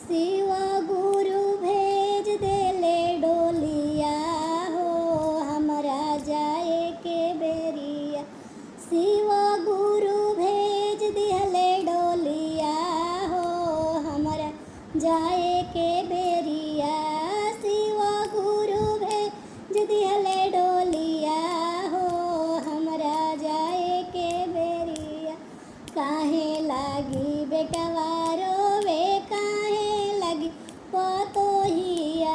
शिव गुरु भेज देले डोलिया हो हमरा जाए के बेरिया। शिव गुरु भेज दिहले डोलिया हो हमरा जाए के बेरिया। शिव गुरु भेज दिहले डोलिया हो हमरा जाए के बेरिया। काहे लागी बेटवा रोवे काहे लागी पतोहिया।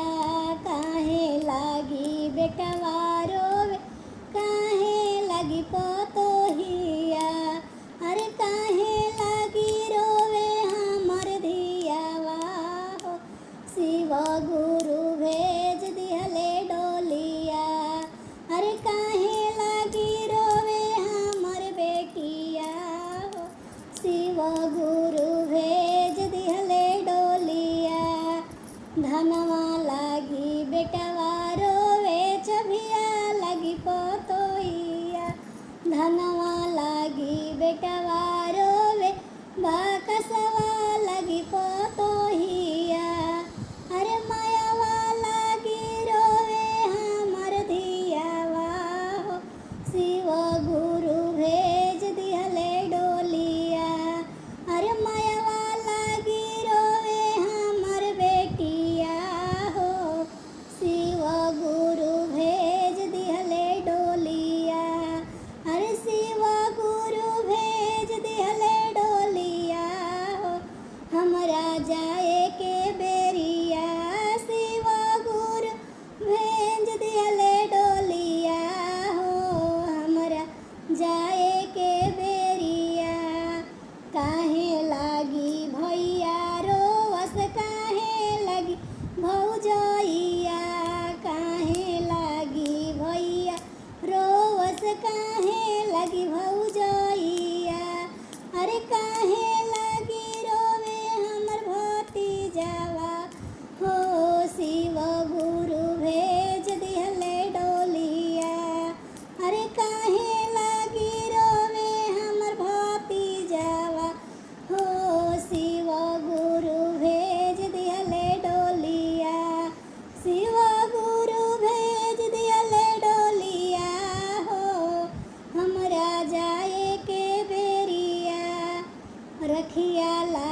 काहे लागी बेटवा रोवे काहे लागी पतोहिया। अरे काहे लागी रोवे हमर धियावा हो शिव गुरु भेज दिहले डोलिया। अरे काहे लागी रोवे हमर बेटिया हो शिव गुरु भेज दिहले डोलिया। धनवा लागी बेटवा रोवे चभिया लागी पतोहिया। धनवा लागी बेटवा रोवे बाकसवा लागी पतोहिया। अरे मायावा लागी रोवे हमर धियावा हो शिव गुरु भेज दिहले डोलिया। अरे मायावा लागी रोवे हमर बेटिया हो शिव गुरु भेज दिहले डोलिया। अरे शिव गुरु भेज दिहले डोलिया हो हमरा जाए के बेरिया। शिव गुरु भेज दिहले डोलिया हो हमरा जाए के बेरिया। काहे लागी भैया रोवस काहे लागी भौजैया। काहे लागी भैया रोवस काहे लागी भौजैया। अरे काहे लागी रोवे हमर भतीजावा हो शिव गुरु भेज दिहले डोलिया। अरे काहे लागी रोवे हमर भतीजावा हो शिव गुरु भेज दिहले डोलिया। शिव गुरु भेज दिहले डोलिया हो हमरा जाए के बेरिया। रखिया ला